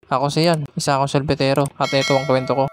Ako si Ian, isa akong solbetero at ito ang kwento ko.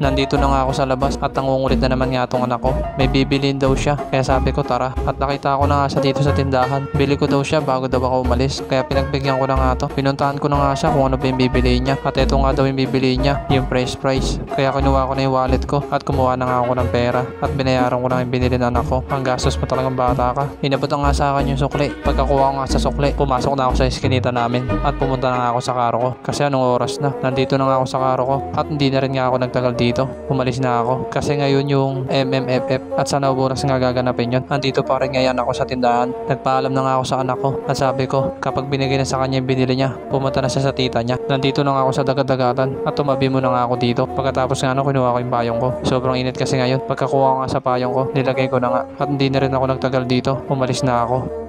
Nandito na nga ako sa labas at nangungulit na naman nga tong anak ko. May bibilin daw siya, kaya sabi ko tara. At nakita ko na nga siya dito sa tindahan. Bili ko daw siya bago daw ako umalis, kaya pinagbigyan ko na nga to. Pinuntahan ko na nga siya kung ano ba yung bibili niya. At ito nga daw yung bibili niya, yung fresh fries. Kaya kinuha ko na yung wallet ko at kumuha na nga ako ng pera. At binayaran ko na yung binili ng anak ko. Ang gastos pa talagang bata ka. Inabot na nga sa akin yung sukli. Pagkakuha ko nga sa sukli, pumasok na ako sa eskinita namin at pumunta na nga ako sa karo ko. Kasi anong oras na? Nandito na nga ako sa karo ko at hindi na rin nga ako nagtagal dito. Umalis na ako kasi ngayon yung MMFF at sa bukas nga gaganapin yun. Andito pa rin ngayon ako sa tindahan. Nagpaalam na nga ako sa anak ko at sabi ko kapag binigay na sa kanya yung binili niya, pumunta na siya sa tita niya. Nandito na nga ako sa dagat-dagatan at tumabi mo na nga ako dito. Pagkatapos nga kinuha ko yung payong ko. Sobrang init kasi ngayon. Pagkakuha ko nga sa payong ko, nilagay ko na nga at hindi na rin ako nagtagal dito. Umalis na ako.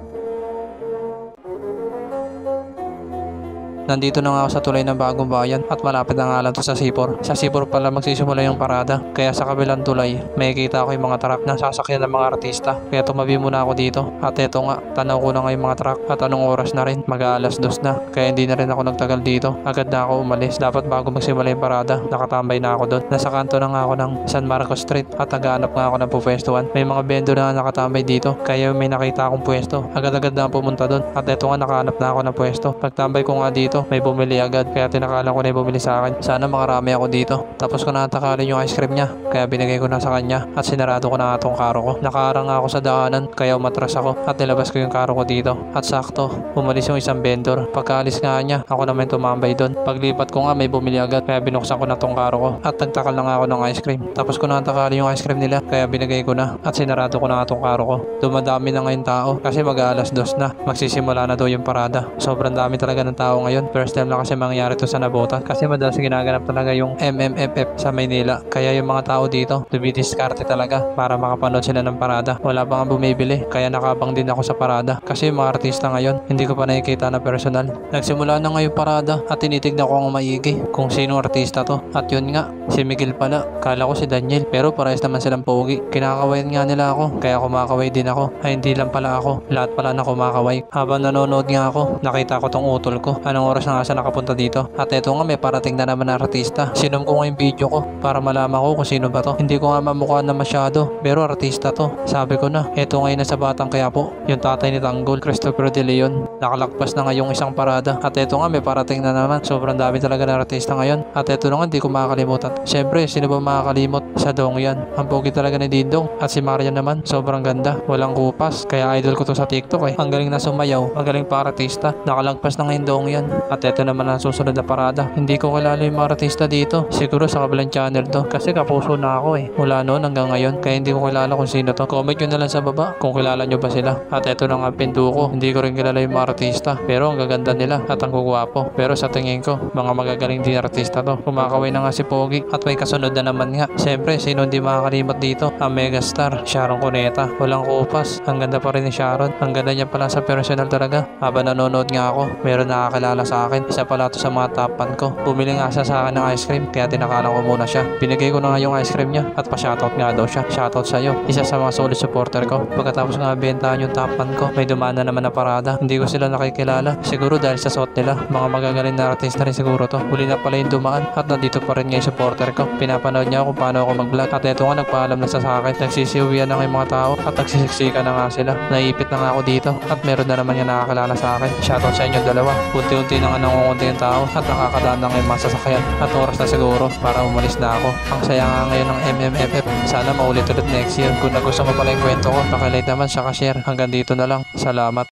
Nandito na nga ako sa tulay ng Bagong Bayan at malapit na nga lang to sa Sipor. Sa Sipor pala magsisimula yung parada. Kaya sa kabilang tulay, makikita ko yung mga truck na sasakyan ng mga artista. Kaya tumabi muna ako dito. At eto nga, tanaw ko na nga yung mga truck at anong oras na rin. Mag-aalas 2 na. Kaya hindi na rin ako nagtagal dito. Agad na ako umalis. Dapat bago magsimula yung parada, nakatambay na ako doon. Nasa kanto na nga ako ng San Marcos Street at naghahanap nga ako ng pupwestuhan. May mga vendor na nakatambay dito. Kaya may nakita akong pwesto. Agad-agad na pumunta doon. At eto nga, nakahanap na ako ng pwesto. Pagtambay ko nga dito, may bumili agad kaya tinakalan ko na yung bumili sa akin. Sana makarami ako dito. Tapos ko natakalin yung ice cream niya kaya binigay ko na sa kanya at sinarado ko na nga tong karo ko. Nakaharang ako sa daanan kaya umatras ako at nilabas ko yung karo ko dito. At sakto, umalis yung isang vendor. Pagkaalis nga niya, ako naman tumambay doon. Paglipat ko nga may bumili agad kaya binuksan ko na tong karo ko at nagtakal na nga ako ng ice cream. Tapos ko natakalin yung ice cream nila kaya binigay ko na at sinarado ko na nga tong karo ko. Dumadami na ngayon tao kasi mag-aalas 2 na. Magsisimula na daw yung parada. Sobrang dami talaga ng tao ngayon. First time lang kasi mangyari to sa Navotas kasi madalas ginaganap talaga yung MMFF sa Maynila. Kaya yung mga tao dito dumidiskarte talaga para makapanood sila ng parada. Wala pa nga bumibili kaya nakabang din ako sa parada kasi yung mga artista ngayon hindi ko pa nakikita na personal. Nagsimula na ngayon parada at tinitignan ko ang maigi kung sino artista to. At yun nga, si Miguel pala. Kala ko si Daniel pero parehas naman silang pogi. Kinakawayan nga nila ako kaya kumakaway din ako. Ay hindi lang pala ako, lahat pala na kumakaway. Habang nanonood nga ako, nakita ko tong utol ko. Anong oras na nga siya nakapunta dito? At eto nga, may parating na naman na artista. Sinom ko nga yung video ko para malaman ko kung sino ba to. Hindi ko nga mamukha na masyado pero artista to. Sabi ko na, eto ngayon na sa Batang Quiapo, yung tatay ni Tanggol, Christopher De Leon. Nakalakpas na nga yung isang parada. At eto nga, may parating na naman. Sobrang dami talaga na artista ngayon. At eto na nga, hindi ko makakalimutan. Siyempre, sino ba makakalimot? Sa Dong yan. Ang pogi talaga ni Dindong. At si Marian naman, sobrang ganda. Walang kupas. Kaya idol ko to sa TikTok eh. Ang galing na sumayaw. Ang galing pa artista. Nakalagpas na ngayon Dong yan. At eto naman ang susunod na parada. Hindi ko kilala yung mga artista dito. Siguro sa kabilang channel to. Kasi kapuso na ako eh. Mula noon hanggang ngayon. Kaya hindi ko kilala kung sino to. Comment nyo na lang sa baba kung kilala nyo ba sila. At eto na nga pinto ko. Hindi ko rin kilala yung mga artista. Pero ang gaganda nila at ang gugwapo. Pero sa tingin ko, mga magagaling din artista to. Kumakaway na nga si Pogi. At may kasunod na naman nga. Siyempre, sino hindi makakalimot dito? Ang megastar, Sharon Cuneta. Walang kupas. Ang ganda pa rin ni Sharon. Ang ganda niya pala sa personal talaga. Habang nanonood nga ako, meron nakakilala sa akin. Isa pala to sa mga tapan ko. Bumili nga siya sa akin ng ice cream kaya tinakalan ko muna siya. Binigay ko na nga yung ice cream niya at pa-shoutout nga daw siya. Shoutout sa'yo. Isa sa mga solid supporter ko. Pagkatapos nga bentahan yung tapan ko, may dumaan na naman na parada. Hindi ko sila nakikilala. Siguro dahil sa suot nila. Mga magagaling na artista rin siguro to. Huli na pala yung dumaan at nandito pa rin nga yung supporter ko. Pinapanood niya kung paano ako mag-vlog. At eto nga, nagpaalam na sa akin. Nagsisiuwian na nga yung mga tao at nagsisiksika na nga sila. Naipit na nga ako dito at meron na naman yung nakakilala sa akin. Shoutout sa inyo dalawa. Unti-unti na nga nangungunti yung tao at nakakadaan na nga yung mga sasakyan. At oras na siguro para umalis na ako. Ang saya nga ngayon ng MMFF. Sana maulit ulit next year. Kung nagustuhan mo pala yung kwento ko, pakilike naman, share. Hanggang dito na lang. Salamat.